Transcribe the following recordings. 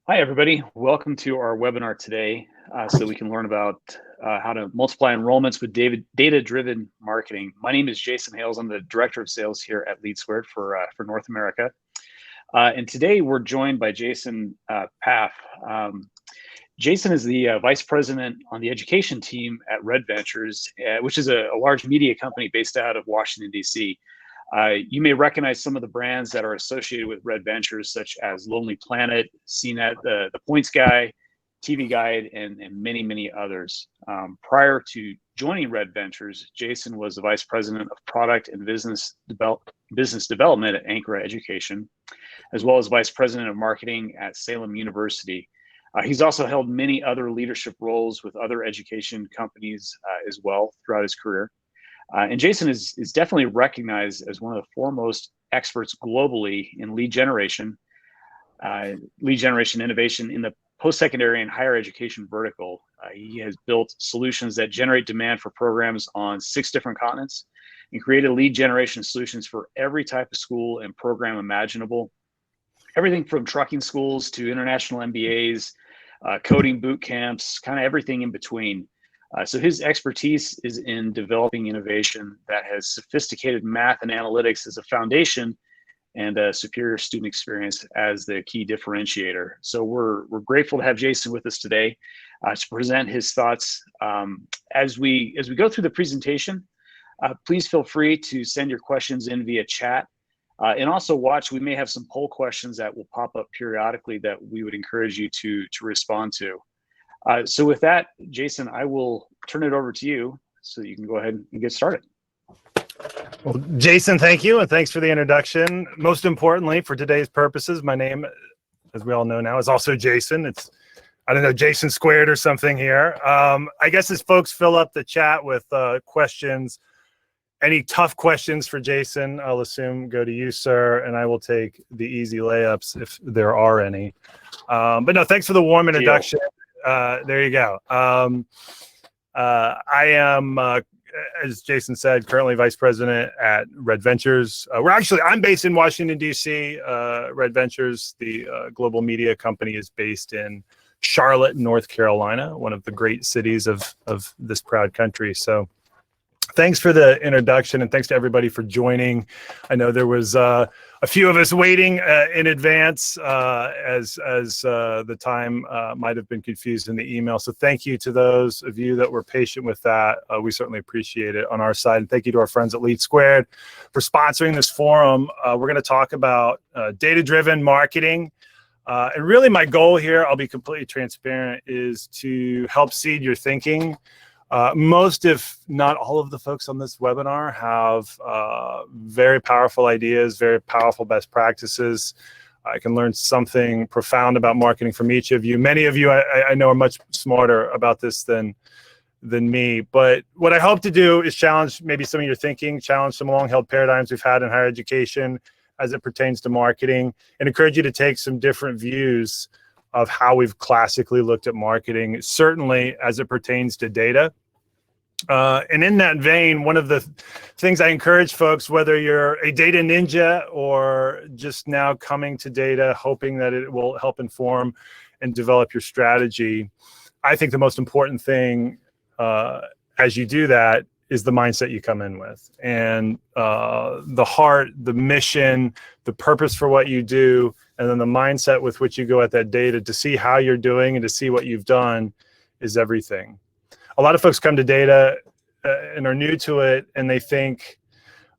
Hi, everybody. Welcome to our webinar today so we can learn about how to multiply enrollments with data-driven marketing. My name is Jason Hales. I'm the Director of Sales here at LeadSquared for North America. And today we're joined by Jason Pfaff. Jason is the Vice President on the education team at Red Ventures, which is a large media company based out of Washington, D.C. You may recognize some of the brands that are associated with Red Ventures, such as Lonely Planet, CNET, the Points Guy, TV Guide, and many, many others. Prior to joining Red Ventures, Jason was the Vice President of Product and Business Development at Anchor Education, as well as Vice President of Marketing at Salem University. He's also held many other leadership roles with other education companies as well throughout his career. And Jason is definitely recognized as one of the foremost experts globally in lead generation innovation in the post-secondary and higher education vertical. He has built solutions that generate demand for programs on 6 different continents and created lead generation solutions for every type of school and program imaginable. Everything from trucking schools to international MBAs, coding boot camps, kind of everything in between. So his expertise is in developing innovation that has sophisticated math and analytics as a foundation and a superior student experience as the key differentiator. So we're grateful to have Jason with us today to present his thoughts. As we go through the presentation, please feel free to send your questions in via chat. And also watch, we may have some poll questions that will pop up periodically that we would encourage you to respond to. So with that, Jason, I will turn it over to you so that you can go ahead and get started. Well, Jason, thank you. And thanks for the introduction. Most importantly, for today's purposes, my name, as we all know now, is also Jason. It's, I don't know, Jason squared or something here. I guess as folks fill up the chat with questions, any tough questions for Jason, I'll assume go to you, sir, and I will take the easy layups if there are any. But no, thanks for the warm introduction. There you go. I am, as Jason said, currently Vice President at Red Ventures. I'm based in Washington, D.C. Red Ventures, the global media company, is based in Charlotte, North Carolina, one of the great cities of this proud country. So thanks for the introduction, and thanks to everybody for joining. I know there was a few of us waiting in advance as the time might have been confused in the email. So thank you to those of you that were patient with that. We certainly appreciate it on our side. And thank you to our friends at LeadSquared for sponsoring this forum. We're going to talk about data-driven marketing. And really my goal here, I'll be completely transparent, is to help seed your thinking. Most, if not all, of the folks on this webinar have very powerful ideas, very powerful best practices. I can learn something profound about marketing from each of you. Many of you I know are much smarter about this than me. But what I hope to do is challenge maybe some of your thinking, challenge some long-held paradigms we've had in higher education as it pertains to marketing, and encourage you to take some different views of how we've classically looked at marketing, certainly as it pertains to data. And in that vein, one of the things I encourage folks, whether you're a data ninja or just now coming to data, hoping that it will help inform and develop your strategy, I think the most important thing as you do that is the mindset you come in with. And the heart, the mission, the purpose for what you do, and then the mindset with which you go at that data to see how you're doing and to see what you've done is everything. A lot of folks come to data and are new to it, and they think,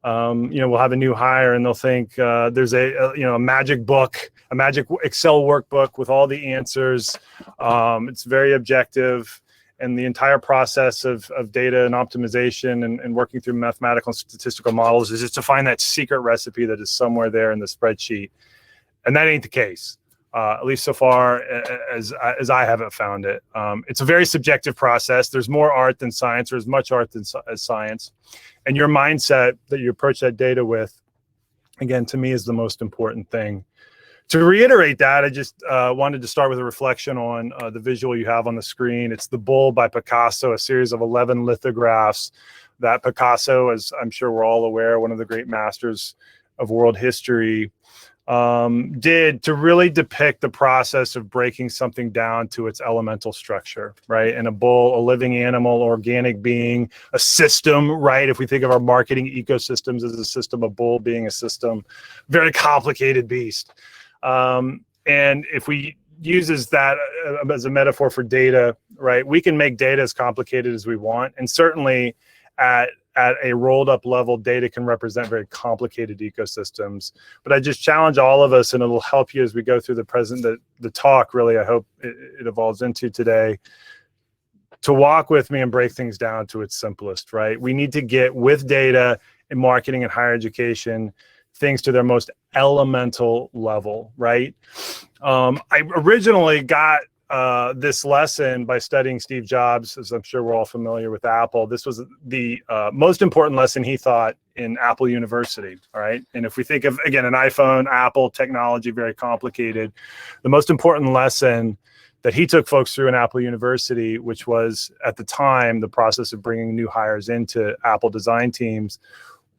we'll have a new hire, and they'll think there's a magic book, a magic Excel workbook with all the answers. It's very objective, and the entire process of data and optimization and working through mathematical and statistical models is just to find that secret recipe that is somewhere there in the spreadsheet, and that ain't the case. At least so far as I haven't found it. It's a very subjective process. There's more art than science, or as much art than science. And your mindset that you approach that data with, again, to me, is the most important thing. To reiterate that, I just wanted to start with a reflection on the visual you have on the screen. It's The Bull by Picasso, a series of 11 lithographs that Picasso, as I'm sure we're all aware, one of the great masters of world history, did to really depict the process of breaking something down to its elemental structure, right? And a bull, a living animal, organic being, a system, right? If we think of our marketing ecosystems as a system, a bull being a system, very complicated beast. And if we uses that as a metaphor for data, right? We can make data as complicated as we want. And certainly at a rolled up level, data can represent very complicated ecosystems. But I just challenge all of us, and it'll help you as we go through the talk, really, I hope it evolves into today, to walk with me and break things down to its simplest, right? We need to get with data in marketing and higher education, things to their most elemental level, right? I originally got this lesson by studying Steve Jobs, as I'm sure we're all familiar with Apple. This was the most important lesson he thought in Apple University, all right? And if we think of, again, an iPhone, Apple, technology, very complicated. The most important lesson that he took folks through in Apple University, which was at the time the process of bringing new hires into Apple design teams,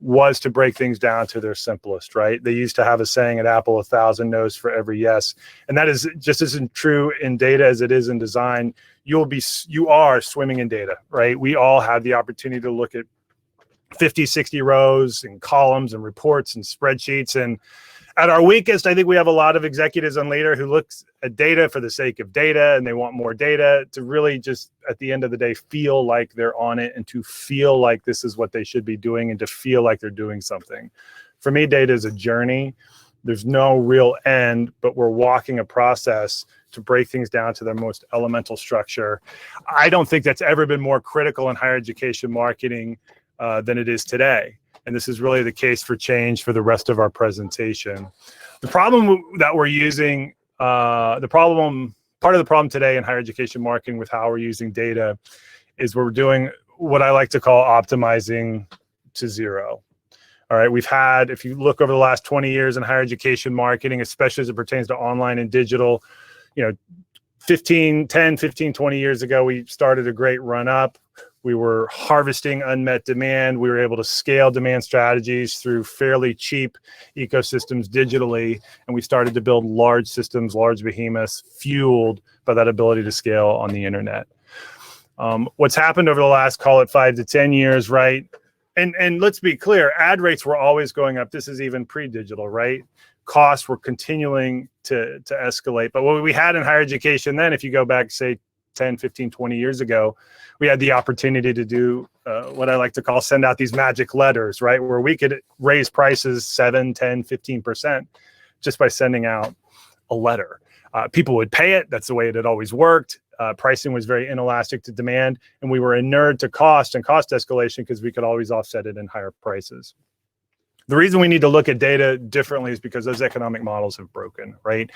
was to break things down to their simplest, right? They used to have a saying at Apple, 1,000 no's for every yes. And that is just as true in data as it is in design. You are swimming in data, right? We all have the opportunity to look at 50, 60 rows and columns and reports and spreadsheets. And at our weakest, I think we have a lot of executives and leaders who look at data for the sake of data, and they want more data to really just, at the end of the day, feel like they're on it, and to feel like this is what they should be doing, and to feel like they're doing something. For me, data is a journey. There's no real end, but we're walking a process to break things down to their most elemental structure. I don't think that's ever been more critical in higher education marketing than it is today. And this is really the case for change for the rest of our presentation. The problem that we're using, part of the problem today in higher education marketing with how we're using data is we're doing what I like to call optimizing to zero. All right, we've had, if you look over the last 20 years in higher education marketing, especially as it pertains to online and digital, 10, 15, 20 years ago, we started a great run up. We were harvesting unmet demand. We were able to scale demand strategies through fairly cheap ecosystems digitally. And we started to build large systems, large behemoths, fueled by that ability to scale on the internet. What's happened over the last, call it 5 to 10 years, right? And let's be clear, ad rates were always going up. This is even pre-digital, right? Costs were continuing to escalate. But what we had in higher education then, if you go back, say, 10, 15, 20 years ago, we had the opportunity to do what I like to call send out these magic letters, right? Where we could raise prices 7, 10, 15% just by sending out a letter. People would pay it. That's the way it had always worked. Pricing was very inelastic to demand, and we were inured to cost and cost escalation because we could always offset it in higher prices. The reason we need to look at data differently is because those economic models have broken, right?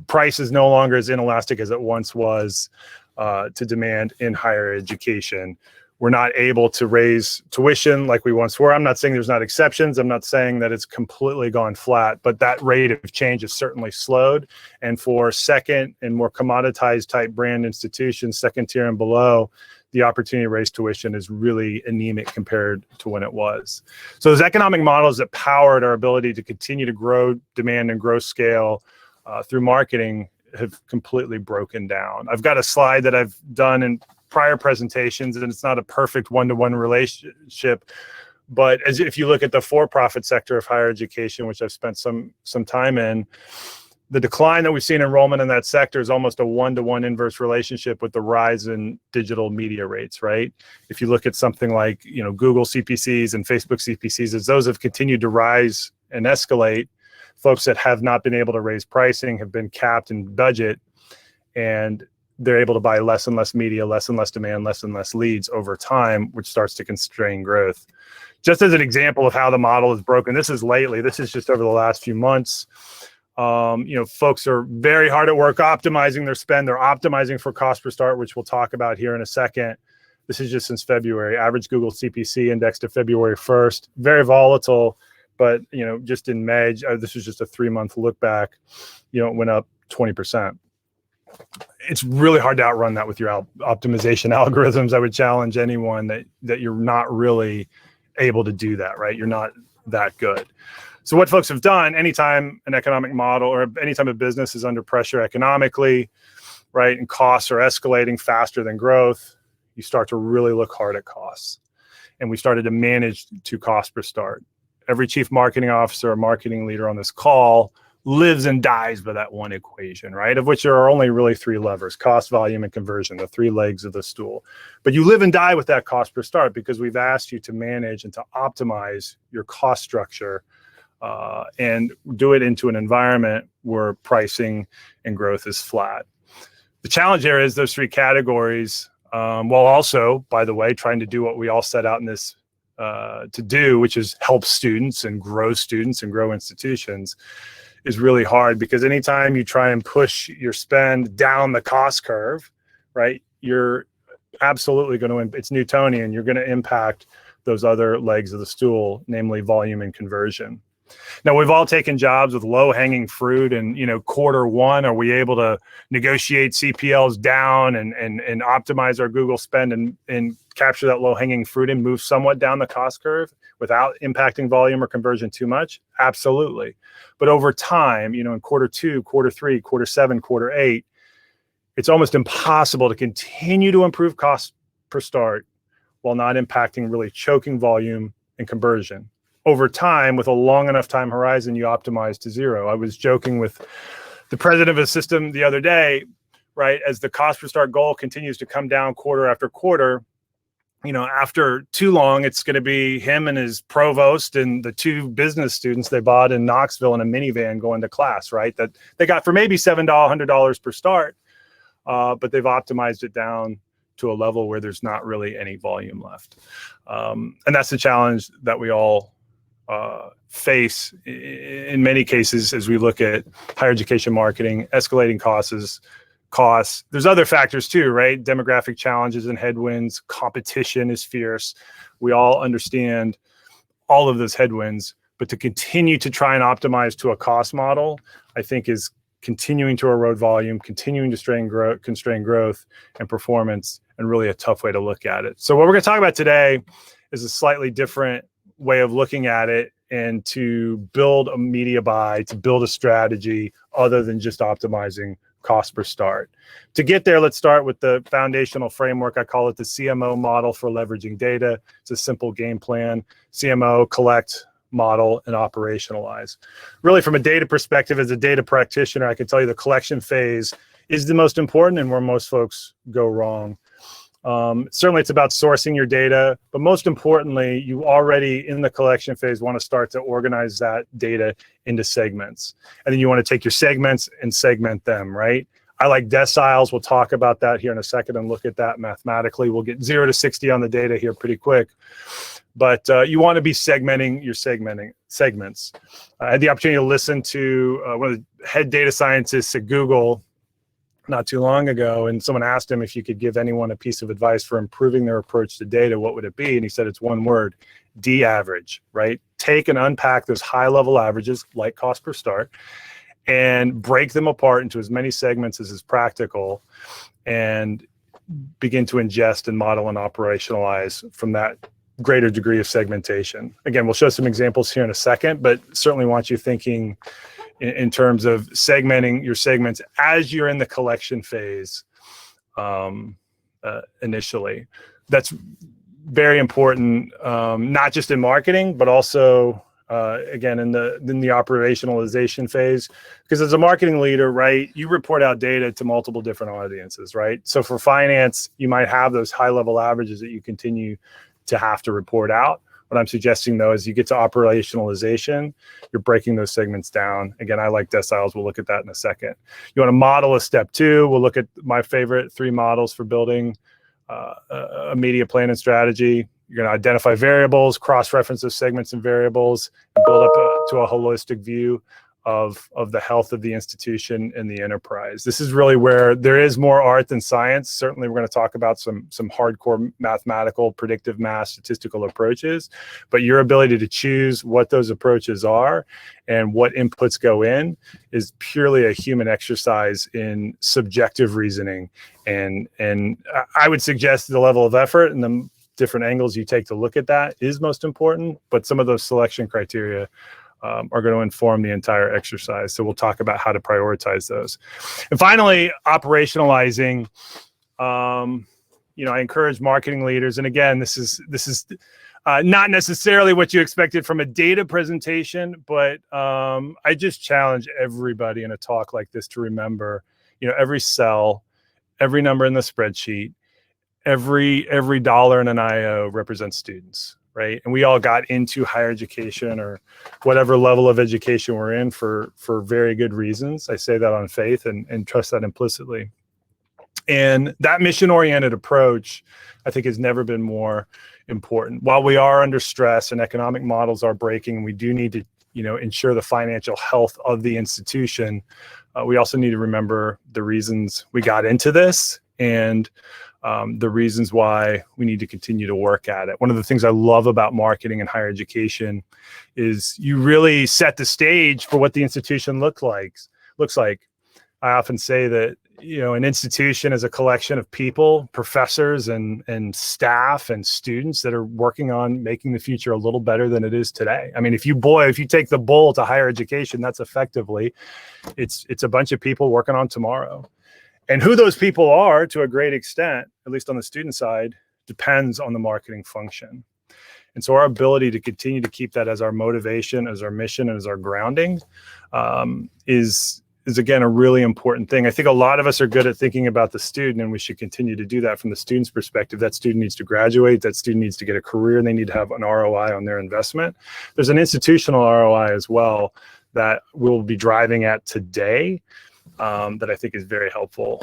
Price is no longer as inelastic as it once was to demand in higher education. We're not able to raise tuition like we once were. I'm not saying there's not exceptions. I'm not saying that it's completely gone flat, but that rate of change has certainly slowed. And for second and more commoditized type brand institutions, second tier and below, the opportunity to raise tuition is really anemic compared to when it was. So those economic models that powered our ability to continue to grow demand and grow scale through marketing have completely broken down. I've got a slide that I've done in prior presentations, and it's not a perfect one-to-one relationship, but if you look at the for-profit sector of higher education, which I've spent some time in, the decline that we've seen in enrollment in that sector is almost a one-to-one inverse relationship with the rise in digital media rates, right? If you look at something like, Google CPCs and Facebook CPCs, as those have continued to rise and escalate, folks that have not been able to raise pricing have been capped in budget, and they're able to buy less and less media, less and less demand, less and less leads over time, which starts to constrain growth. Just as an example of how the model is broken, this is just over the last few months. Folks are very hard at work optimizing their spend. They're optimizing for cost per start, which we'll talk about here in a second. This is just since February. Average Google CPC index to February 1st. Very volatile, but just in May, this is just a 3-month look back, it went up 20%. It's really hard to outrun that with your optimization algorithms. I would challenge anyone that you're not really able to do that, right? You're not that good. So what folks have done, anytime an economic model or anytime a business is under pressure economically, right, and costs are escalating faster than growth, you start to really look hard at costs. And we started to manage to cost per start. Every chief marketing officer or marketing leader on this call lives and dies by that one equation, right? Of which there are only really three levers: cost, volume, and conversion, the three legs of the stool. But you live and die with that cost per start because we've asked you to manage and to optimize your cost structure and do it into an environment where pricing and growth is flat. The challenge there is those three categories, while also, by the way, trying to do what we all set out in this to do, which is help students and grow institutions, is really hard, because anytime you try and push your spend down the cost curve, right, you're absolutely going to, it's Newtonian, you're going to impact those other legs of the stool, namely volume and conversion. Now, we've all taken jobs with low-hanging fruit, and quarter one, are we able to negotiate CPLs down and optimize our Google spend and capture that low-hanging fruit and move somewhat down the cost curve without impacting volume or conversion too much? Absolutely. But over time, in quarter two, quarter three, quarter seven, quarter eight, it's almost impossible to continue to improve cost per start while not impacting, really choking volume and conversion. Over time, with a long enough time horizon, you optimize to zero. I was joking with the president of a system the other day, right? As the cost per start goal continues to come down quarter after quarter, after too long, it's going to be him and his provost and the two business students they bought in Knoxville in a minivan going to class, right? That they got for maybe $100 per start, but they've optimized it down to a level where there's not really any volume left. And that's the challenge that we all face in many cases as we look at higher education marketing, escalating costs. There's other factors too, right? Demographic challenges and headwinds, competition is fierce. We all understand all of those headwinds, but to continue to try and optimize to a cost model, I think is continuing to erode volume, continuing to constrain growth and performance, and really a tough way to look at it. So what we're going to talk about today is a slightly different way of looking at it, and to build a media buy, to build a strategy other than just optimizing cost per start. To get there, let's start with the foundational framework. I call it the CMO model for leveraging data. It's a simple game plan: CMO, collect, model, and operationalize. Really, from a data perspective, as a data practitioner, I can tell you the collection phase is the most important and where most folks go wrong. Certainly it's about sourcing your data, but most importantly, you already in the collection phase want to start to organize that data into segments. And then you want to take your segments and segment them, right? I like deciles. We'll talk about that here in a second and look at that mathematically. We'll get 0 to 60 on the data here pretty quick. But you want to be segmenting your segments. I had the opportunity to listen to one of the head data scientists at Google not too long ago, and someone asked him if you could give anyone a piece of advice for improving their approach to data, what would it be? And he said it's one word: de-average, right? Take and unpack those high-level averages, like cost per start, and break them apart into as many segments as is practical, and begin to ingest and model and operationalize from that greater degree of segmentation. Again, we'll show some examples here in a second, but certainly want you thinking in terms of segmenting your segments as you're in the collection phase initially. That's very important, not just in marketing, but also, again, in the operationalization phase. Because as a marketing leader, right, you report out data to multiple different audiences, right? So for finance, you might have those high-level averages that you continue to have to report out. What I'm suggesting, though, is you get to operationalization, you're breaking those segments down. Again, I like deciles. We'll look at that in a second. You want to model a step two. We'll look at my favorite 3 models for building a media plan and strategy. You're going to identify variables, cross-reference those segments and variables, and build up to a holistic view of the health of the institution and the enterprise. This is really where there is more art than science. Certainly, we're going to talk about some hardcore mathematical, predictive math, statistical approaches, but your ability to choose what those approaches are and what inputs go in is purely a human exercise in subjective reasoning. And I would suggest the level of effort and the different angles you take to look at that is most important, but some of those selection criteria are going to inform the entire exercise. So we'll talk about how to prioritize those. And finally, operationalizing. I encourage marketing leaders, and again, this is not necessarily what you expected from a data presentation, but I just challenge everybody in a talk like this to remember, every cell, every number in the spreadsheet, every dollar in an IO represents students, right? And we all got into higher education or whatever level of education we're in for very good reasons. I say that on faith and trust that implicitly. And that mission-oriented approach, I think, has never been more important. While we are under stress and economic models are breaking, we do need to, ensure the financial health of the institution. We also need to remember the reasons we got into this and the reasons why we need to continue to work at it. One of the things I love about marketing and higher education is you really set the stage for what the institution looks like. I often say that, an institution is a collection of people, professors and staff and students that are working on making the future a little better than it is today. I mean, if you take the bull to higher education, that's effectively, it's a bunch of people working on tomorrow. And who those people are, to a great extent, at least on the student side, depends on the marketing function. And so our ability to continue to keep that as our motivation, as our mission, and as our grounding is again, a really important thing. I think a lot of us are good at thinking about the student, and we should continue to do that from the student's perspective. That student needs to graduate, that student needs to get a career, and they need to have an ROI on their investment. There's an institutional ROI as well that we'll be driving at today that I think is very helpful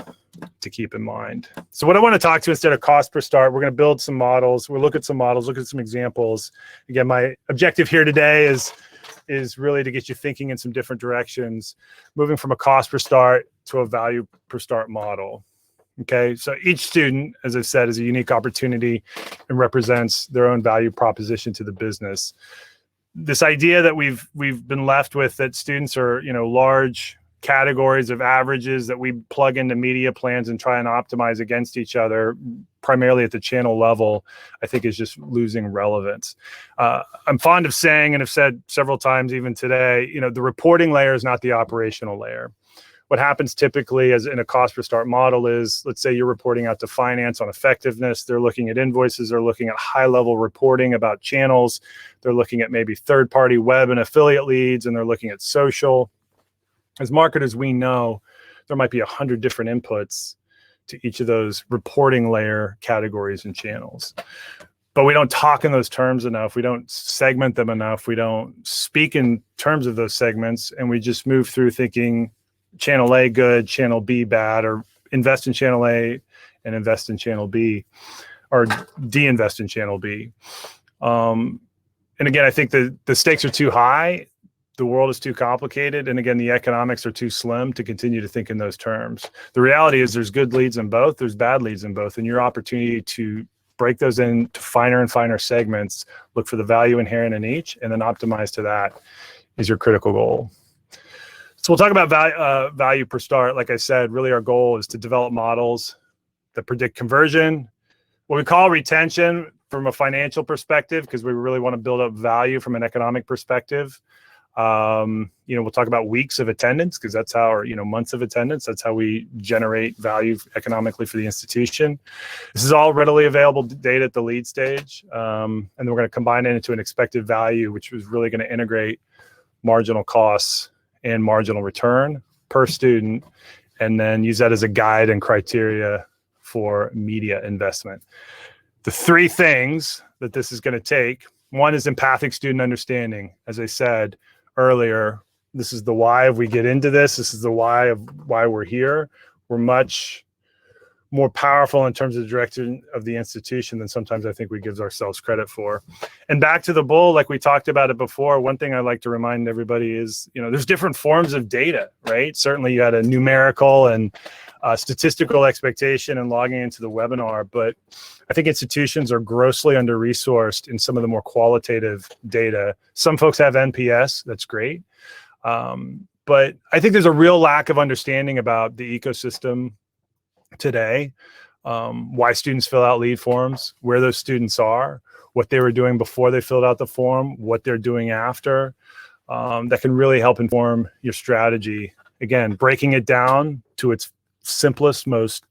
to keep in mind. So what I want to talk to, instead of cost per start, we're going to build some models. We'll look at some models, look at some examples. Again, my objective here today is really to get you thinking in some different directions, moving from a cost per start to a value per start model. Okay, so each student, as I've said, is a unique opportunity and represents their own value proposition to the business. This idea that we've been left with, that students are, large categories of averages that we plug into media plans and try and optimize against each other, primarily at the channel level, I think is just losing relevance. I'm fond of saying, and have said several times even today, the reporting layer is not the operational layer. What happens typically as in a cost per start model is, let's say you're reporting out to finance on effectiveness. They're looking at invoices. They're looking at high level reporting about channels. They're looking at maybe third-party web and affiliate leads, and they're looking at social. As marketers, we know there might be 100 different inputs to each of those reporting layer categories and channels. But we don't talk in those terms enough. We don't segment them enough. We don't speak in terms of those segments. And we just move through thinking channel A good, channel B bad, or invest in channel A and invest in channel B, or de-invest in channel B. And again, I think the stakes are too high. The world is too complicated. And again, the economics are too slim to continue to think in those terms. The reality is there's good leads in both, there's bad leads in both. And your opportunity to break those into finer and finer segments, look for the value inherent in each, and then optimize to that is your critical goal. So we'll talk about value per start. Like I said, really our goal is to develop models that predict conversion, what we call retention from a financial perspective, because we really want to build up value from an economic perspective. We'll talk about weeks of attendance, because that's how, or months of attendance. That's how we generate value economically for the institution. This is all readily available data at the lead stage, and then we're going to combine it into an expected value, which is really going to integrate marginal costs and marginal return per student, and then use that as a guide and criteria for media investment. The three things that this is going to take: one is empathic student understanding. As I said earlier, this is the why we get into this. This is the why of why we're here. We're much more powerful in terms of the direction of the institution than sometimes I think we give ourselves credit for. And back to the bull, like we talked about it before, one thing I like to remind everybody is, there's different forms of data, right? Certainly you had a numerical and statistical expectation and logging into the webinar, but I think institutions are grossly under-resourced in some of the more qualitative data. Some folks have NPS, that's great. But I think there's a real lack of understanding about the ecosystem today, why students fill out lead forms, where those students are, what they were doing before they filled out the form, what they're doing after. that can really help inform your strategy. Again, breaking it down to its simplest, most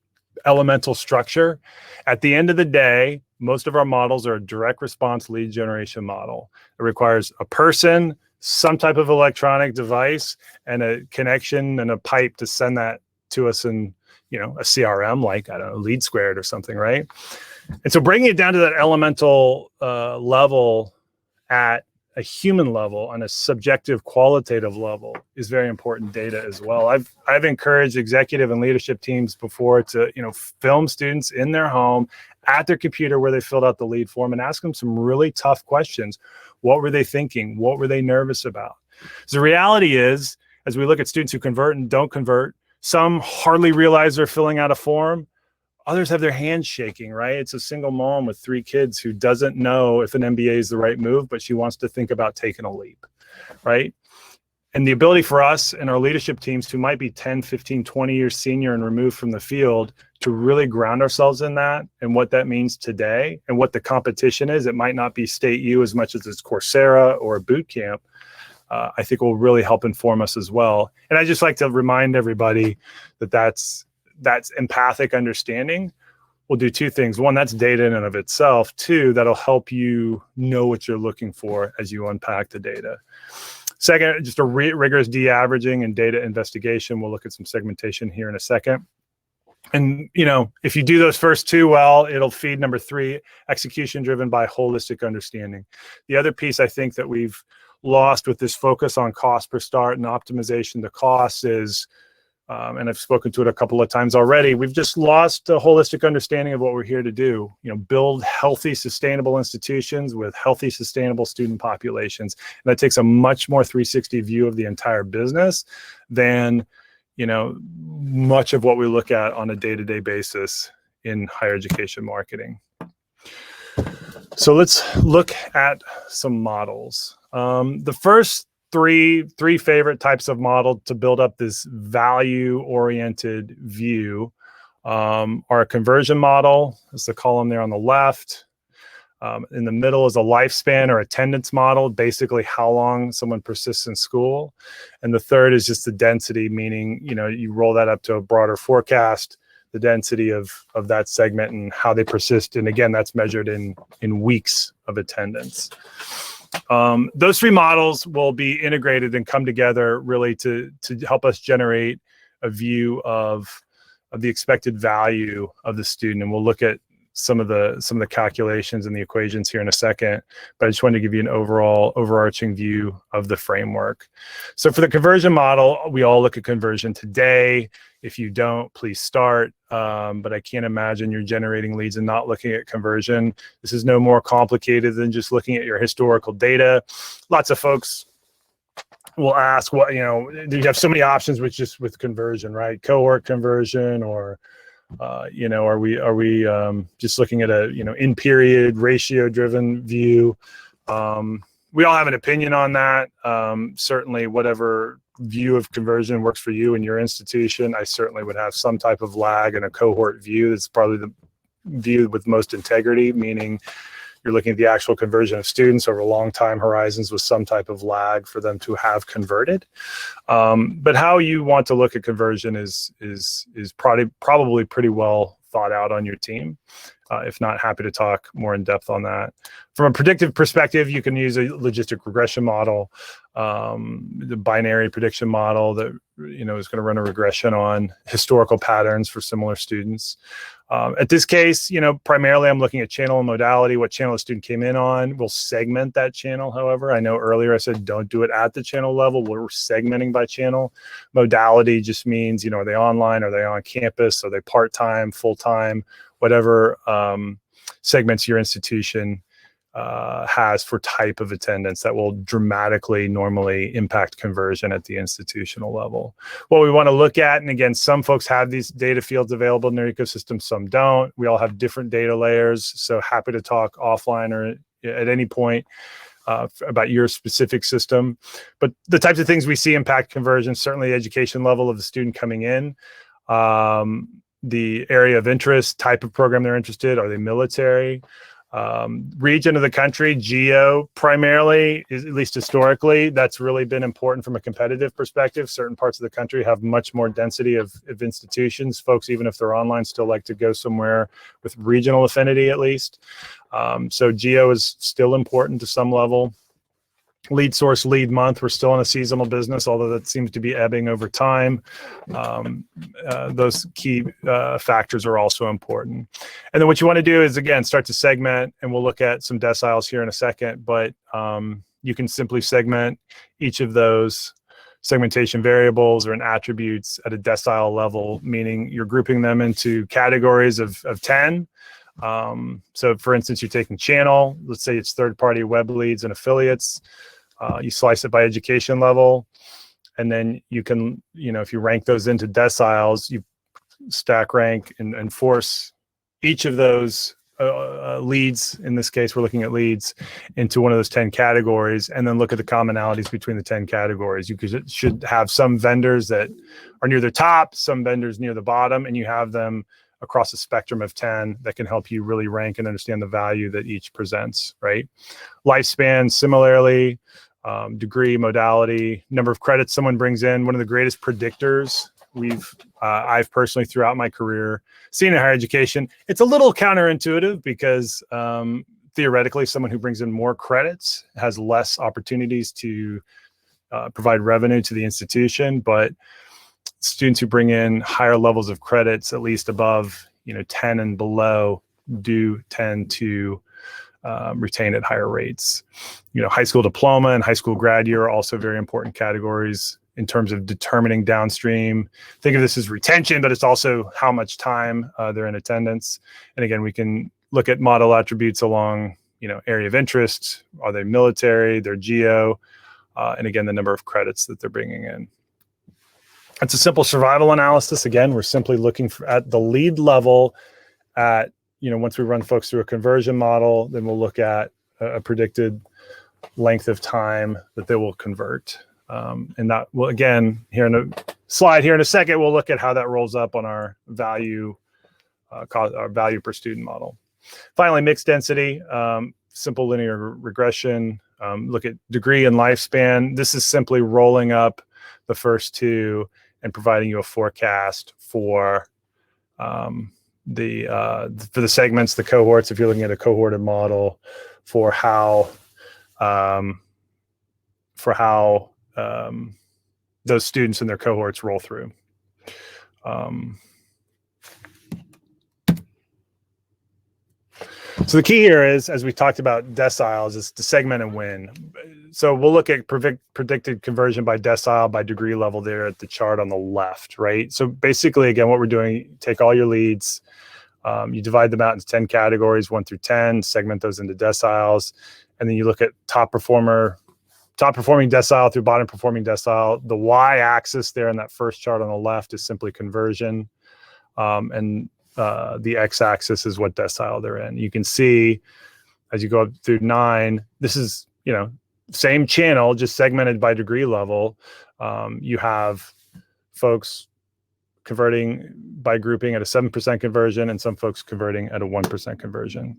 elemental structure. At the end of the day, most of our models are a direct response lead generation model. It requires a person, some type of electronic device, and a connection and a pipe to send that to us in, a CRM, like, I don't know, LeadSquared or something, right? And so bringing it down to that elemental level at a human level, on a subjective qualitative level, is very important data as well. I've encouraged executive and leadership teams before to film students in their home at their computer where they filled out the lead form and ask them some really tough questions. What were they thinking? What were they nervous about? So the reality is, as we look at students who convert and don't convert, some hardly realize they're filling out a form. Others have their hands shaking, right? It's a single mom with 3 kids who doesn't know if an MBA is the right move, but she wants to think about taking a leap, right? And the ability for us and our leadership teams who might be 10, 15, 20 years senior and removed from the field to really ground ourselves in that and what that means today and what the competition is. It might not be State U as much as it's Coursera or a boot camp. I think will really help inform us as well. And I just like to remind everybody that that's empathic understanding will do 2 things. 1, that's data in and of itself. 2, that'll help you know what you're looking for as you unpack the data. Second, just a rigorous de-averaging and data investigation. We'll look at some segmentation here in a second. And, if you do those first 2 well, it'll feed number 3, execution driven by holistic understanding. The other piece I think that we've lost with this focus on cost per start and optimization to costs is, and I've spoken to it a couple of times already, we've just lost a holistic understanding of what we're here to do. Build healthy, sustainable institutions with healthy, sustainable student populations. And that takes a much more 360 view of the entire business than, much of what we look at on a day-to-day basis in higher education marketing. So let's look at some models. The first three favorite types of model to build up this value-oriented view are a conversion model. That's the column there on the left. In the middle is a lifespan or attendance model, basically how long someone persists in school. And the third is just the density, meaning, you roll that up to a broader forecast, the density of that segment and how they persist. And again, that's measured in weeks of attendance. Those 3 models will be integrated and come together really to help us generate a view of the expected value of the student. And we'll look at some of the calculations and the equations here in a second, but I just wanted to give you an overarching view of the framework. So for the conversion model, we all look at conversion today. If you don't, please start. But I can't imagine you're generating leads and not looking at conversion. This is no more complicated than just looking at your historical data. Lots of folks will ask, do you have so many options with conversion, right? Cohort conversion, or are we just looking at a in period ratio driven view? We all have an opinion on that. Certainly, whatever view of conversion works for you and your institution. I certainly would have some type of lag in a cohort view. That's probably the view with most integrity, meaning you're looking at the actual conversion of students over long time horizons with some type of lag for them to have converted. But how you want to look at conversion is probably pretty well thought out on your team. If not, happy to talk more in depth on that. From a predictive perspective, you can use a logistic regression model, the binary prediction model that is going to run a regression on historical patterns for similar students. At this case, primarily I'm looking at channel and modality, what channel the student came in on. We'll segment that channel, however. I know earlier I said don't do it at the channel level. We're segmenting by channel. Modality just means, are they online? Are they on campus? Are they part-time, full-time? Whatever segments your institution has for type of attendance that will dramatically normally impact conversion at the institutional level. What we want to look at, and again, some folks have these data fields available in their ecosystem, some don't. We all have different data layers, so happy to talk offline or at any point about your specific system. But the types of things we see impact conversion, certainly the education level of the student coming in, the area of interest, type of program they're interested. Are they military? Region of the country, geo primarily, is, at least historically, that's really been important from a competitive perspective. Certain parts of the country have much more density of institutions. Folks, even if they're online, still like to go somewhere with regional affinity at least. So geo is still important to some level. Lead source, lead month. We're still in a seasonal business, although that seems to be ebbing over time. Those key factors are also important. And then what you want to do is, again, start to segment, and we'll look at some deciles here in a second, but you can simply segment each of those segmentation variables or attributes at a decile level, meaning you're grouping them into categories of 10. So for instance, you're taking channel, let's say it's third-party web leads and affiliates. You slice it by education level, and then you can, if you rank those into deciles, you stack rank and force each of those leads, in this case, we're looking at leads, into one of those 10 categories, and then look at the commonalities between the 10 categories. You should have some vendors that are near the top, some vendors near the bottom, and you have them across a spectrum of 10 that can help you really rank and understand the value that each presents, right? Lifespan, similarly, degree, modality, number of credits someone brings in. One of the greatest predictors I've personally throughout my career seen in higher education. It's a little counterintuitive because theoretically, someone who brings in more credits has less opportunities to provide revenue to the institution, but students who bring in higher levels of credits, at least above 10 and below, do tend to retain at higher rates. High school diploma and high school grad year are also very important categories in terms of determining downstream. Think of this as retention, but it's also how much time they're in attendance. And again, we can look at model attributes along area of interest. Are they military? They're geo, and again, the number of credits that they're bringing in. It's a simple survival analysis. Again, we're simply looking at the lead level at, once we run folks through a conversion model, then we'll look at a predicted length of time that they will convert. And that will, again, here in a slide here in a second, we'll look at how that rolls up on our value per student model. Finally, mixed density, simple linear regression, look at degree and lifespan. This is simply rolling up the first two and providing you a forecast for the segments, the cohorts, if you're looking at a cohorted model, for how those students and their cohorts roll through. So the key here is, as we talked about deciles, is to segment and win. So we'll look at predicted conversion by decile, by degree level there at the chart on the left, right? So basically, again, what we're doing, take all your leads, you divide them out into 10 categories, 1 through 10, segment those into deciles, and then you look at top performing decile through bottom performing decile. The y-axis there in that first chart on the left is simply conversion, and the x-axis is what decile they're in. You can see as you go up through 9, this is, same channel, just segmented by degree level. You have folks converting by grouping at a 7% conversion and some folks converting at a 1% conversion.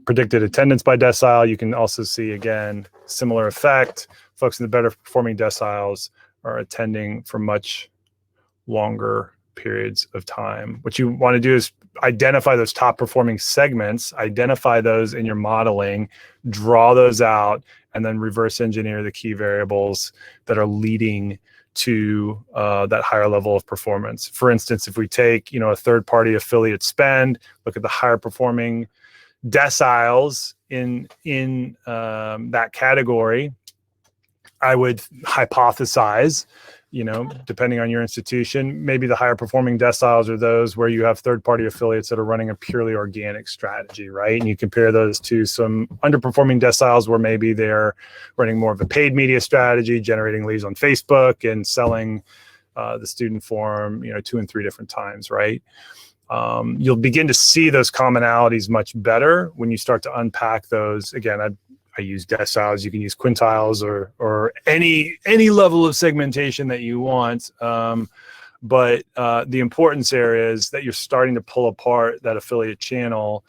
Predicted attendance by decile, you can also see, again, similar effect. Folks in the better performing deciles are attending for much longer periods of time. What you want to do is identify those top performing segments, identify those in your modeling, draw those out, and then reverse engineer the key variables that are leading to that higher level of performance. For instance, if we take a third-party affiliate spend, look at the higher performing deciles in that category, I would hypothesize, depending on your institution, maybe the higher performing deciles are those where you have third-party affiliates that are running a purely organic strategy, right? And you compare those to some underperforming deciles where maybe they're running more of a paid media strategy, generating leads on Facebook and selling the student form, 2 and 3 different times, right? You'll begin to see those commonalities much better when you start to unpack those. Again, I use deciles. You can use quintiles or any level of segmentation that you want. But the importance there is that you're starting to pull apart that affiliate channel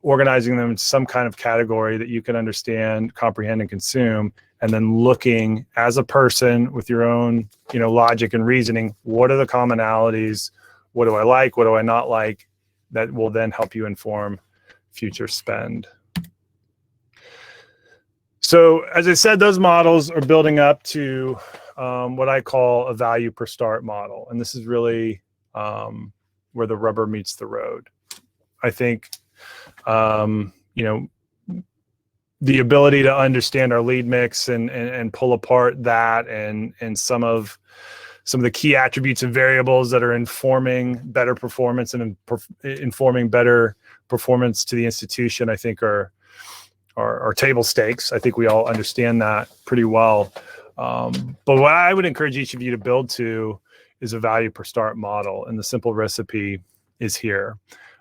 organizing them in some kind of category that you can understand, comprehend, and consume, and then looking as a person with your own, logic and reasoning, what are the commonalities? What do I like? What do I not like? That will then help you inform future spend. So as I said, those models are building up to what I call a value per start model. And this is really where the rubber meets the road. I think, the ability to understand our lead mix and pull apart that and some of the key attributes and variables that are informing better performance and informing better performance to the institution, I think are table stakes. I think we all understand that pretty well. But what I would encourage each of you to build to is a value per start model. And the simple recipe is here.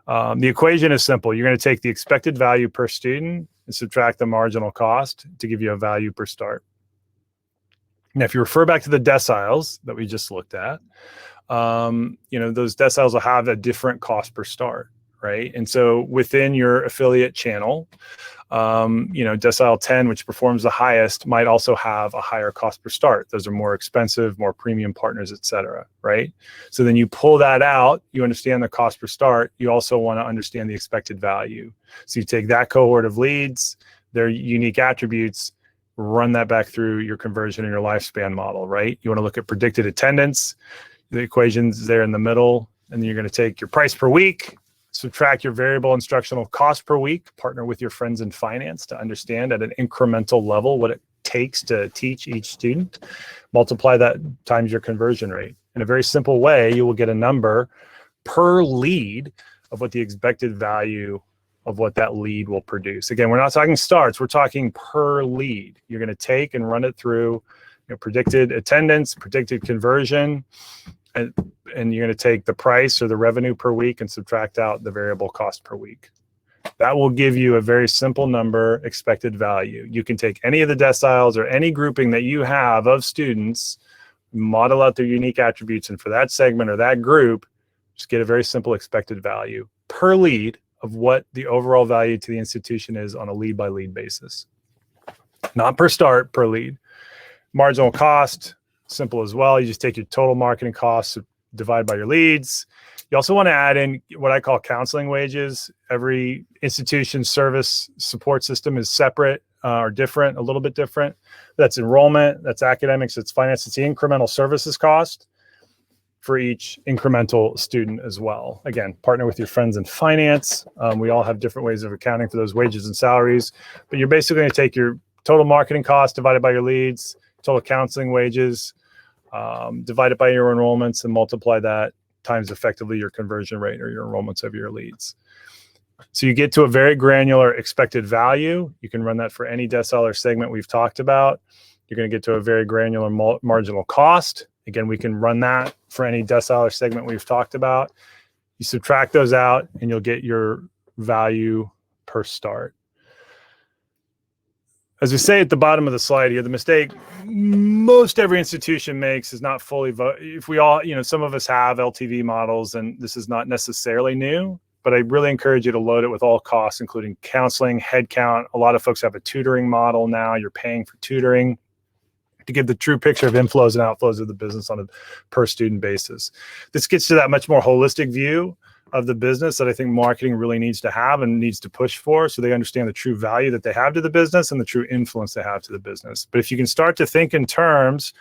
The equation is simple. You're going to take the expected value per student and subtract the marginal cost to give you a value per start. Now, if you refer back to the deciles that we just looked at, those deciles will have a different cost per start, right? And so within your affiliate channel, decile 10, which performs the highest, might also have a higher cost per start. Those are more expensive, more premium partners, et cetera, right? So then you pull that out, you understand the cost per start. You also want to understand the expected value. So you take that cohort of leads, their unique attributes, run that back through your conversion and your lifespan model, right? You want to look at predicted attendance. The equation's there in the middle, and then you're going to take your price per week, subtract your variable instructional cost per week, partner with your friends in finance to understand at an incremental level what it takes to teach each student, multiply that times your conversion rate. In a very simple way, you will get a number per lead of what the expected value of what that lead will produce. Again, we're not talking starts, we're talking per lead. You're going to take and run it through predicted attendance, predicted conversion, and you're going to take the price or the revenue per week and subtract out the variable cost per week. That will give you a very simple number, expected value. You can take any of the deciles or any grouping that you have of students, model out their unique attributes, and for that segment or that group, just get a very simple expected value per lead of what the overall value to the institution is on a lead by lead basis. Not per start, per lead. Marginal cost, simple as well. You just take your total marketing costs, divide by your leads. You also want to add in what I call counseling wages. Every institution service support system is separate or different, a little bit different. That's enrollment, that's academics, it's finance, it's the incremental services cost for each incremental student as well. Again, partner with your friends in finance. We all have different ways of accounting for those wages and salaries, but you're basically going to take your total marketing cost divided by your leads, total counseling wages, divide it by your enrollments and multiply that times effectively your conversion rate or your enrollments of your leads. So you get to a very granular expected value. You can run that for any decile or segment we've talked about. You're going to get to a very granular marginal cost. Again, we can run that for any decile or segment we've talked about. You subtract those out and you'll get your value per start. As we say at the bottom of the slide here, the mistake most every institution makes is not fully if we all, some of us have LTV models, and this is not necessarily new, but I really encourage you to load it with all costs, including counseling, headcount. A lot of folks have a tutoring model now. You're paying for tutoring to give the true picture of inflows and outflows of the business on a per student basis. This gets to that much more holistic view of the business that I think marketing really needs to have and needs to push for, so they understand the true value that they have to the business and the true influence they have to the business. But if you can start to think in terms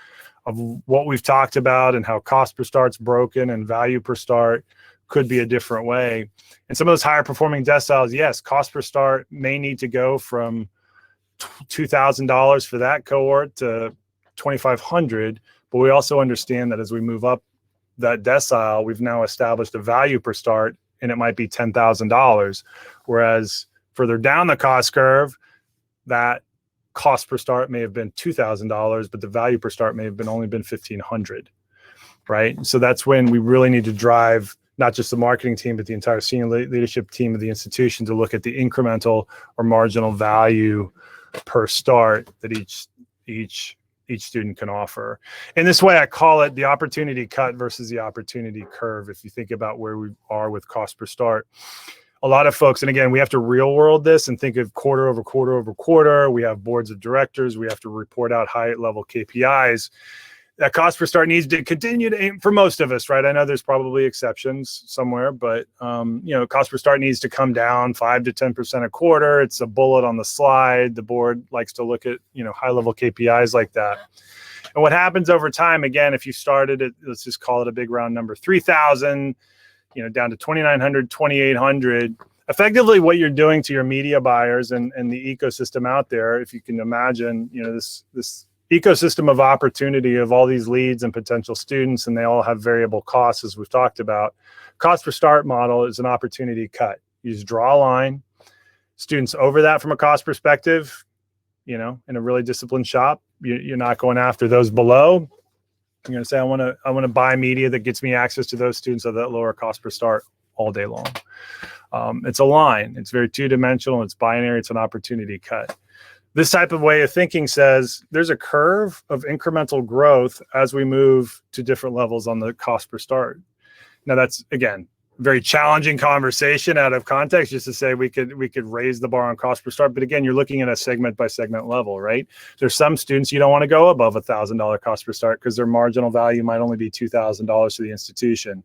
of what we've talked about and how cost per start's broken and value per start could be a different way. And some of those higher performing deciles, yes, cost per start may need to go from $2,000 for that cohort to $2,500, but we also understand that as we move up that decile, we've now established a value per start, and it might be $10,000. Whereas further down the cost curve, that cost per start may have been $2,000, but the value per start may have only been $1,500, right? So that's when we really need to drive not just the marketing team, but the entire senior leadership team of the institution to look at the incremental or marginal value per start that each student can offer. In this way, I call it the opportunity cut versus the opportunity curve. If you think about where we are with cost per start, a lot of folks, and again, we have to real world this and think of quarter over quarter over quarter. We have boards of directors. We have to report out high level KPIs. That cost per start needs to continue to aim for most of us, right? I know there's probably exceptions somewhere, but cost per start needs to come down 5 to 10% a quarter. It's a bullet on the slide. The board likes to look at, high level KPIs like that. And what happens over time, again, if you started at, let's just call it a big round number, 3,000, down to 2,900, 2,800, effectively what you're doing to your media buyers and the ecosystem out there, if you can imagine, this ecosystem of opportunity of all these leads and potential students, and they all have variable costs, as we've talked about. Cost per start model is an opportunity cut. You just draw a line. Students over that from a cost perspective, in a really disciplined shop, you're not going after those below. You're going to say, I want to buy media that gets me access to those students at that lower cost per start all day long. It's a line. It's very two-dimensional. It's binary. It's an opportunity cut. This type of way of thinking says there's a curve of incremental growth as we move to different levels on the cost per start. Now that's, again, very challenging conversation out of context, just to say we could raise the bar on cost per start. But again, you're looking at a segment by segment level, right? There's some students you don't want to go above $1,000 cost per start because their marginal value might only be $2,000 to the institution.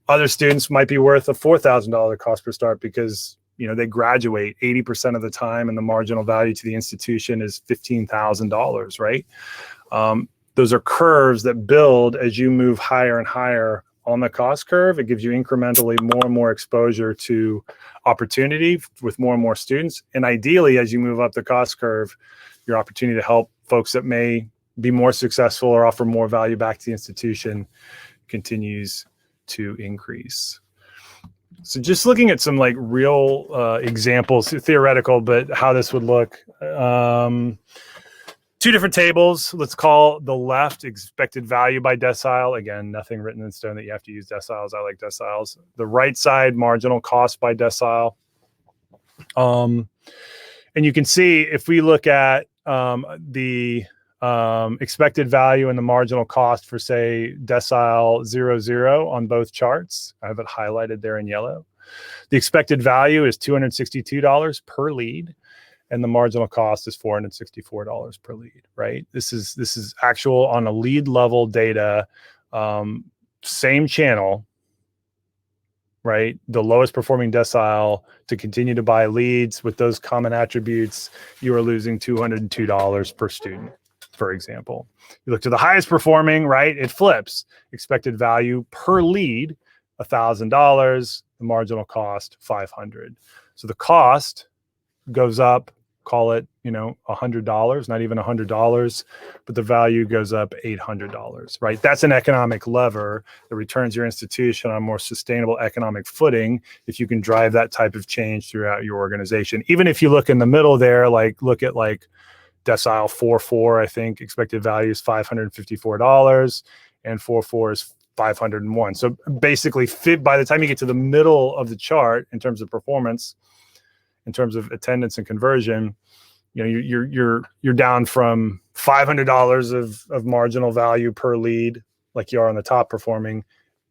Other students might be worth a $4,000 cost per start because they graduate 80% of the time and the marginal value to the institution is $15,000, right? Those are curves that build as you move higher and higher on the cost curve. It gives you incrementally more and more exposure to opportunity with more and more students. And ideally, as you move up the cost curve, your opportunity to help folks that may be more successful or offer more value back to the institution continues to increase. So just looking at some real examples, theoretical, but how this would look. Two different tables. Let's call the left expected value by decile. Again, nothing written in stone that you have to use deciles. I like deciles. The right side, marginal cost by decile. And you can see if we look at the expected value and the marginal cost for, say, decile 0, 0 on both charts. I have it highlighted there in yellow. The expected value is $262 per lead, and the marginal cost is $464 per lead, right? This is actual on a lead level data, same channel, right? The lowest performing decile to continue to buy leads with those common attributes, you are losing $202 per student, for example. You look to the highest performing, right? It flips. Expected value per lead, $1,000. The marginal cost, $500. So the cost goes up, call it, $100, not even $100, but the value goes up $800, right? That's an economic lever that returns your institution on a more sustainable economic footing if you can drive that type of change throughout your organization. Even if you look in the middle there, look at decile 4.4, I think expected value is $554, and 4.4 is $501. So basically, by the time you get to the middle of the chart in terms of performance, in terms of attendance and conversion, you're down from $500 of marginal value per lead, like you are on the top performing,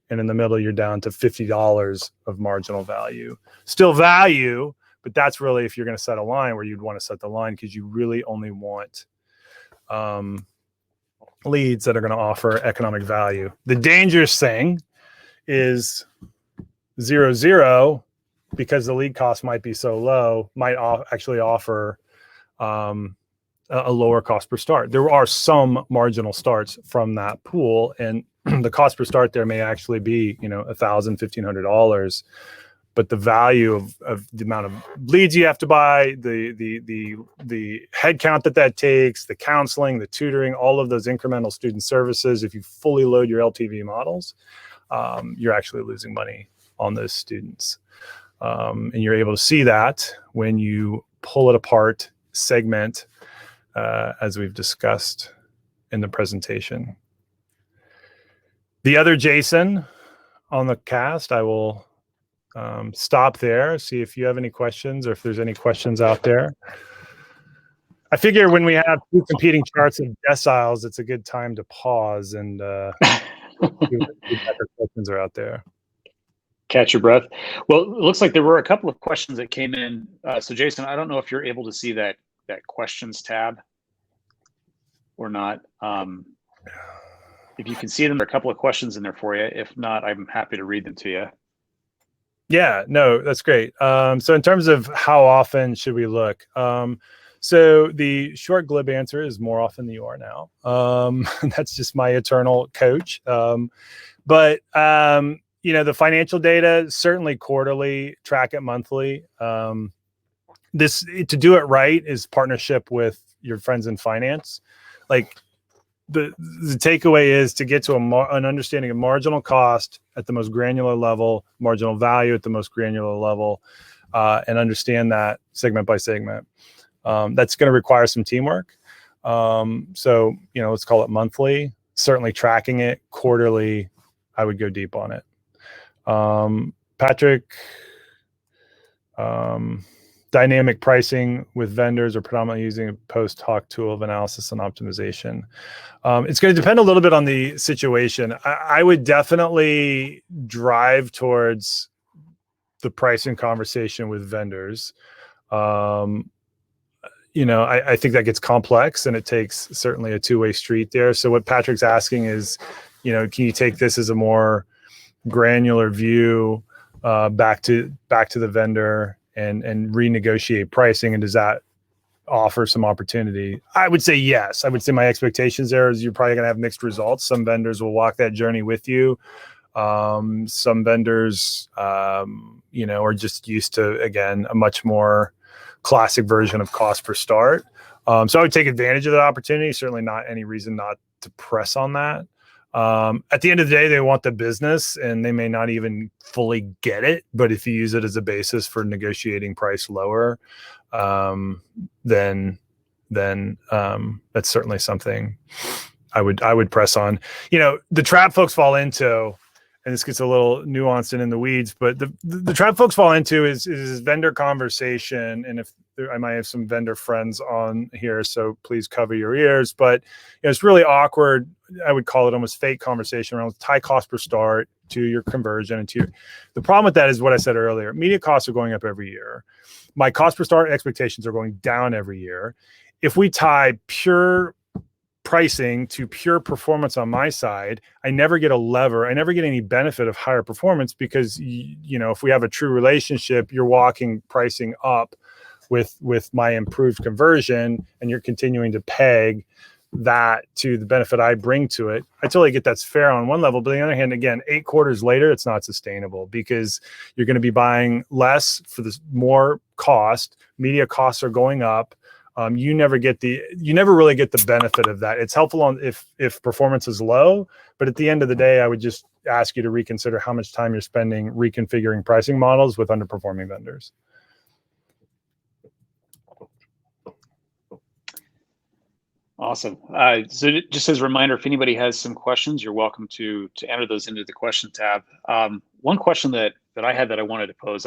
and in the middle you're down to $50 of marginal value. Still value, but that's really if you're going to set a line where you'd want to set the line because you really only want leads that are going to offer economic value. The dangerous thing is 0, 0, because the lead cost might be so low, might actually offer a lower cost per start. There are some marginal starts from that pool, and the cost per start there may actually be, $1,000, $1,500. But the value of the amount of leads you have to buy, the head count that takes, the counseling, the tutoring, all of those incremental student services, if you fully load your LTV models, you're actually losing money on those students. And you're able to see that when you pull it apart, segment, as we've discussed in the presentation. The other Jason on the cast, I will stop there, see if you have any questions or if there's any questions out there. I figure when we have two competing charts of deciles, it's a good time to pause and see what questions are out there. catch your breath. Well, it looks like there were a couple of questions that came in. So Jason, I don't know if you're able to see that questions tab or not. If you can see them, there are a couple of questions in there for you. If not, I'm happy to read them to you. Yeah, no, that's great. So in terms of how often should we look? So the short glib answer is more often than you are now. That's just my eternal coach. But the financial data, certainly quarterly, track it monthly. To do it right is partnership with your friends in finance. Like the takeaway is to get to an understanding of marginal cost at the most granular level, marginal value at the most granular level, and understand that segment by segment. That's going to require some teamwork. So, let's call it monthly, certainly tracking it quarterly. I would go deep on it. Patrick, dynamic pricing with vendors are predominantly using a post hoc tool of analysis and optimization. It's going to depend a little bit on the situation. I would definitely drive towards the pricing conversation with vendors. I think that gets complex and it takes certainly a two-way street there. So what Patrick's asking is, can you take this as a more granular view back to the vendor and renegotiate pricing? And does that offer some opportunity? I would say yes. I would say my expectations there is you're probably going to have mixed results. Some vendors will walk that journey with you. Some vendors, are just used to, again, a much more classic version of cost per start. So I would take advantage of that opportunity. Certainly not any reason not to press on that. At the end of the day, they want the business and they may not even fully get it. But if you use it as a basis for negotiating price lower, then that's certainly something I would press on. The trap folks fall into, and this gets a little nuanced and in the weeds, but the trap folks fall into is vendor conversation. And if I might have some vendor friends on here, so please cover your ears, but it's really awkward. I would call it almost fake conversation around tie cost per start to your conversion. And the problem with that is what I said earlier, media costs are going up every year. My cost per start expectations are going down every year. If we tie pure pricing to pure performance on my side, I never get a lever. I never get any benefit of higher performance because, if we have a true relationship, you're walking pricing up with my improved conversion and you're continuing to peg that to the benefit I bring to it. I totally get that's fair on one level, but on the other hand, again, 8 quarters later, it's not sustainable because you're going to be buying less for this more cost. Media costs are going up. You never really get the benefit of that. It's helpful if performance is low, but at the end of the day, I would just ask you to reconsider how much time you're spending reconfiguring pricing models with underperforming vendors. Awesome. So just as a reminder, if anybody has some questions, you're welcome to enter those into the question tab. One question that I had that I wanted to pose,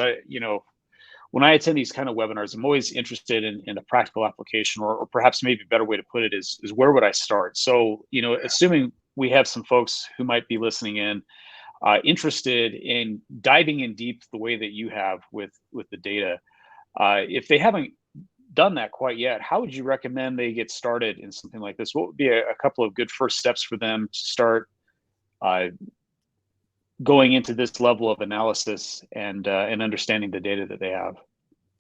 when I attend these kind of webinars, I'm always interested in a practical application, or perhaps maybe a better way to put it is where would I start? So, assuming we have some folks who might be listening in, interested in diving in deep the way that you have with the data, if they haven't done that quite yet, how would you recommend they get started in something like this? What would be a couple of good first steps for them to start going into this level of analysis and understanding the data that they have?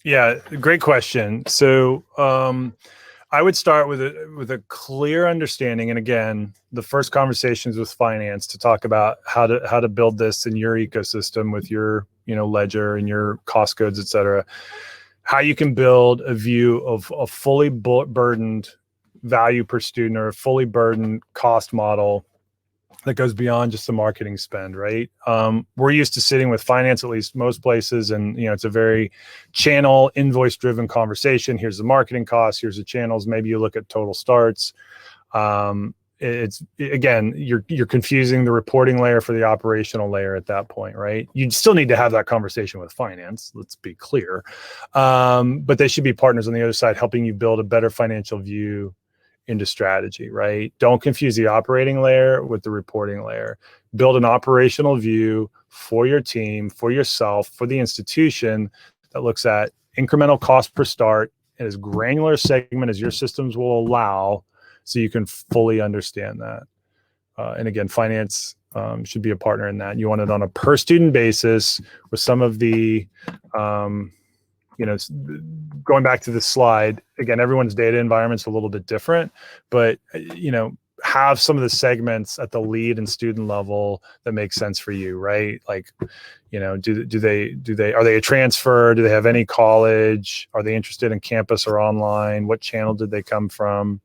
Yeah, great question. So I would start with a clear understanding, and again, the first conversations with finance to talk about how to build this in your ecosystem with your ledger and your cost codes, et cetera. How you can build a view of a fully burdened value per student or a fully burdened cost model that goes beyond just the marketing spend, right? We're used to sitting with finance, at least most places, and it's a very channel invoice driven conversation. Here's the marketing costs, here's the channels. Maybe you look at total starts. It's again, you're confusing the reporting layer for the operational layer at that point, right? You still need to have that conversation with finance. Let's be clear, but they should be partners on the other side, helping you build a better financial view into strategy, right? Don't confuse the operating layer with the reporting layer. Build an operational view for your team, for yourself, for the institution that looks at incremental cost per start in as granular a segment as your systems will allow, so you can fully understand that. And again, finance should be a partner in that. You want it on a per student basis with some of the, going back to the slide, again, everyone's data environment's a little bit different, but, have some of the segments at the lead and student level that make sense for you, right? Like, are they a transfer? Do they have any college? Are they interested in campus or online? What channel did they come from?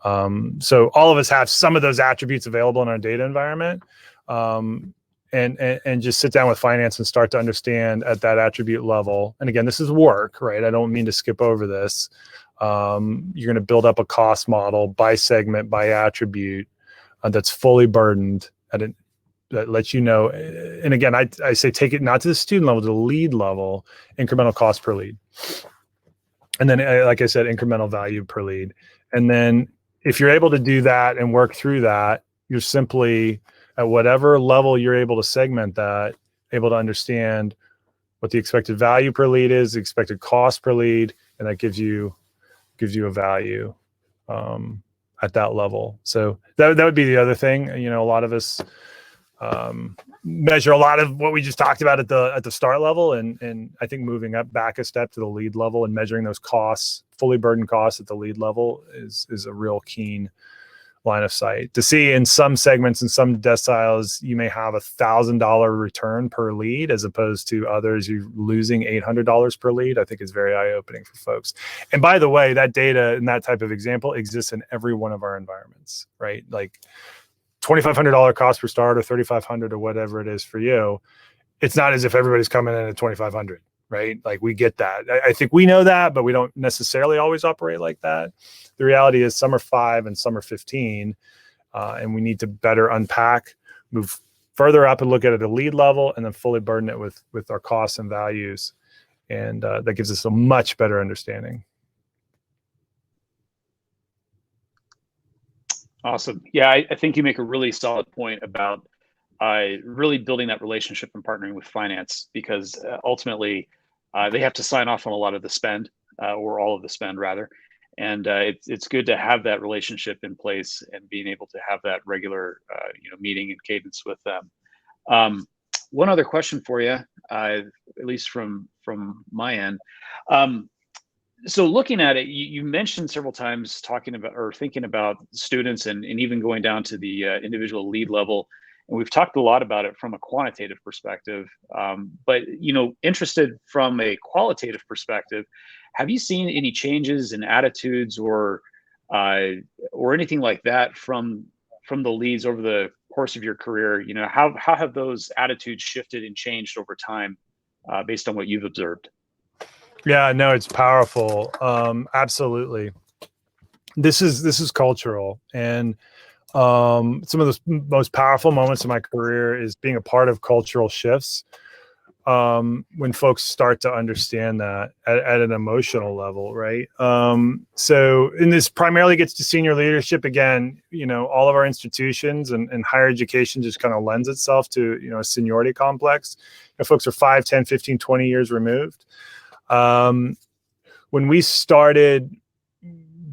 So all of us have some of those attributes available in our data environment, and just sit down with finance and start to understand at that attribute level. And again, this is work, right? I don't mean to skip over this. You're going to build up a cost model by segment, by attribute, that's fully burdened that lets you know. And again, I say take it not to the student level, to the lead level, incremental cost per lead. And then, like I said, incremental value per lead. And then if you're able to do that and work through that, you're simply at whatever level you're able to segment that, able to understand what the expected value per lead is, the expected cost per lead, and that gives you a value at that level. So that would be the other thing. A lot of us measure a lot of what we just talked about at the start level, and I think moving back a step to the lead level and measuring those costs, fully burdened costs at the lead level is a real keen line of sight. To see in some segments and some deciles, you may have $1,000 return per lead as opposed to others you're losing $800 per lead. I think is very eye-opening for folks. And by the way, that data and that type of example exists in every one of our environments, right? Like $2,500 cost per start or $3,500 or whatever it is for you. It's not as if everybody's coming in at $2,500, right? Like we get that. I think we know that, but we don't necessarily always operate like that. The reality is some are 5 and some are 15, and we need to better unpack, move further up and look at it at a lead level, and then fully burden it with our costs and values. And that gives us a much better understanding. Awesome. Yeah, I think you make a really solid point about really building that relationship and partnering with finance, because ultimately they have to sign off on a lot of the spend, or all of the spend rather. And it's good to have that relationship in place and being able to have that regular meeting and cadence with them. One other question for you, at least from my end. So looking at it, you mentioned several times talking about or thinking about students and even going down to the individual lead level. And we've talked a lot about it from a quantitative perspective, but interested from a qualitative perspective. Have you seen any changes in attitudes or anything like that from the leads over the course of your career? How have those attitudes shifted and changed over time based on what you've observed? Yeah, no, it's powerful. Absolutely. This is cultural, and some of the most powerful moments of my career is being a part of cultural shifts. When folks start to understand that at an emotional level, right? And this primarily gets to senior leadership. Again, all of our institutions and higher education just kind of lends itself to, a seniority complex. Folks are 5, 10, 15, 20 years removed. When we started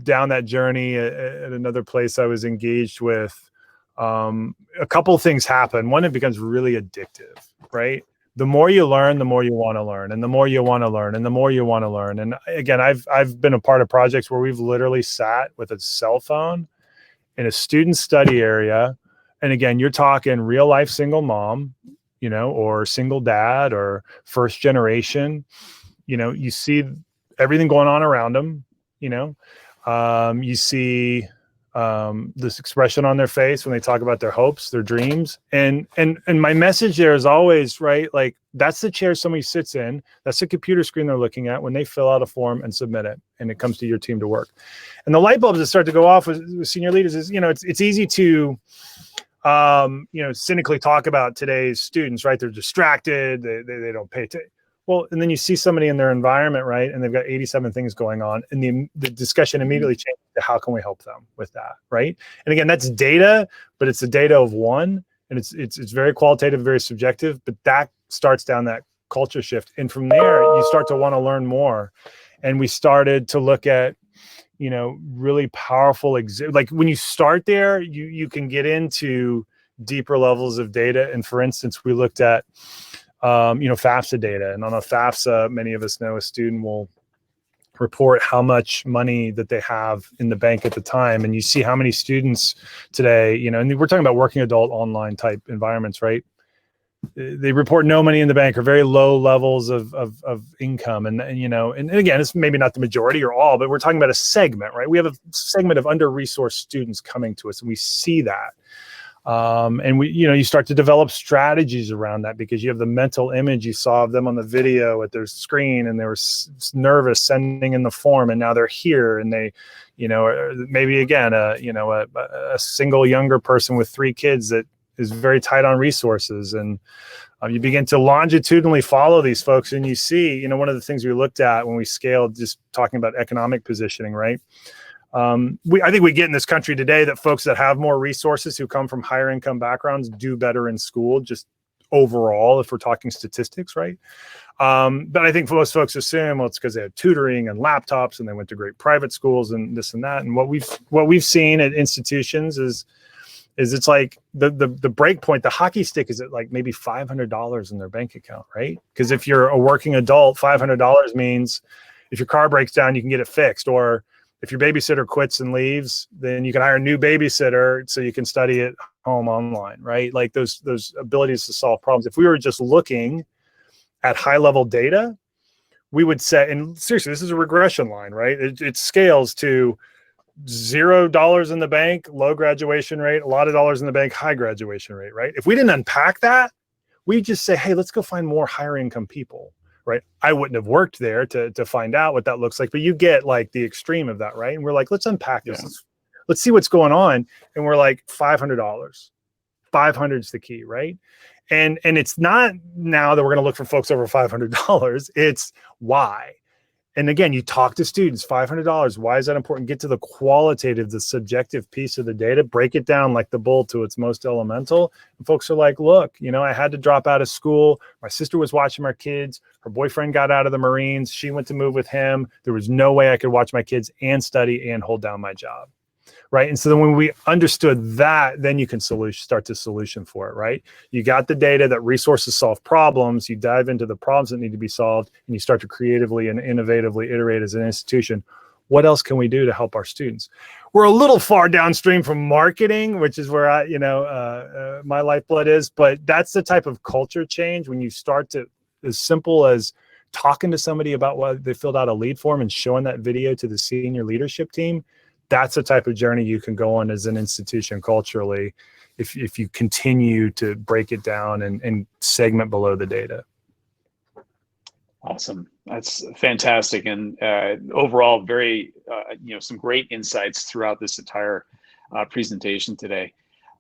down that journey at another place I was engaged with, a couple of things happen. One, it becomes really addictive, right? The more you learn, the more you want to learn, and the more you want to learn, and the more you want to learn. And again, I've been a part of projects where we've literally sat with a cell phone in a student study area. And again, you're talking real life single mom, or single dad or first generation. You see everything going on around them, you see this expression on their face when they talk about their hopes, their dreams. And my message there is always, right? Like, that's the chair somebody sits in. That's the computer screen they're looking at when they fill out a form and submit it, and it comes to your team to work. And the light bulbs that start to go off with senior leaders is, it's easy to, cynically talk about today's students, right? They're distracted. They don't pay attention. Well, and then you see somebody in their environment, right? And they've got 87 things going on. And the discussion immediately changes to how can we help them with that, right? And again, that's data, but it's the data of one. And it's very qualitative, very subjective, but that starts down that culture shift. And from there, you start to want to learn more. And we started to look at, really powerful, like when you start there, you can get into deeper levels of data. And for instance, we looked at, FAFSA data. And on a FAFSA, many of us know a student will report how much money that they have in the bank at the time. And you see how many students today, and we're talking about working adult online type environments, right? They report no money in the bank or very low levels of income. And again, it's maybe not the majority or all, but we're talking about a segment, right? We have a segment of under-resourced students coming to us, and we see that. And you start to develop strategies around that because you have the mental image you saw of them on the video at their screen, and they were nervous sending in the form, and now they're here, and they, maybe again, a single younger person with 3 kids that is very tight on resources, and you begin to longitudinally follow these folks, and you see, one of the things we looked at when we scaled, just talking about economic positioning, right? I think we get in this country today that folks that have more resources who come from higher income backgrounds do better in school, just overall, if we're talking statistics, right? But I think most folks assume, well, it's because they had tutoring and laptops and they went to great private schools and this and that. And what we've seen at institutions is it's like the break point, the hockey stick is at like maybe $500 in their bank account, right? Because if you're a working adult, $500 means if your car breaks down, you can get it fixed, or if your babysitter quits and leaves, then you can hire a new babysitter so you can study at home online, right? Like those abilities to solve problems. If we were just looking at high level data, we would say, and seriously, this is a regression line, right? It scales to $0 in the bank, low graduation rate, a lot of dollars in the bank, high graduation rate, right? If we didn't unpack that, we'd just say, hey, let's go find more higher income people. Right. I wouldn't have worked there to find out what that looks like, but you get like the extreme of that. Right. And we're like, let's unpack this. Yeah. Let's see what's going on. And we're like, $500. 500 is the key. Right. And it's not now that we're going to look for folks over $500. It's why. And again, you talk to students, $500. Why is that important? Get to the qualitative, the subjective piece of the data, break it down like the bull to its most elemental. And folks are like, look, I had to drop out of school. My sister was watching my kids. Her boyfriend got out of the Marines. She went to move with him. There was no way I could watch my kids and study and hold down my job. Right. And so then when we understood that, then you can start to solution for it. Right. You got the data that resources solve problems. You dive into the problems that need to be solved, and you start to creatively and innovatively iterate as an institution. What else can we do to help our students? We're a little far downstream from marketing, which is where my lifeblood is. But that's the type of culture change when you start to, as simple as talking to somebody about why they filled out a lead form and showing that video to the senior leadership team. That's the type of journey you can go on as an institution culturally if you continue to break it down and segment below the data. Awesome. That's fantastic. And overall, very, some great insights throughout this entire presentation today.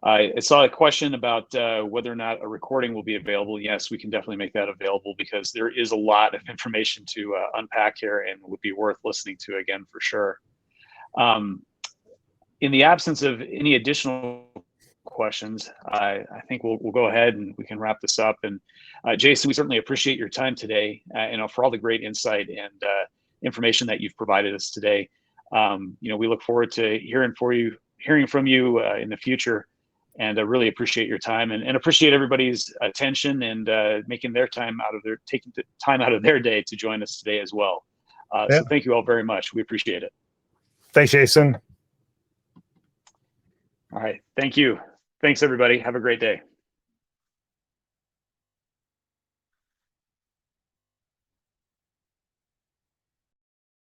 I saw a question about whether or not a recording will be available. Yes, we can definitely make that available because there is a lot of information to unpack here and would be worth listening to again for sure. In the absence of any additional questions, I think we'll go ahead and we can wrap this up. And Jason, we certainly appreciate your time today, for all the great insight and information that you've provided us today. We look forward to hearing from you in the future, and I really appreciate your time and appreciate everybody's attention and taking time out of their day to join us today as well. So thank you all very much. We appreciate it. Thanks, Jason. All right. Thank you. Thanks, everybody. Have a great day.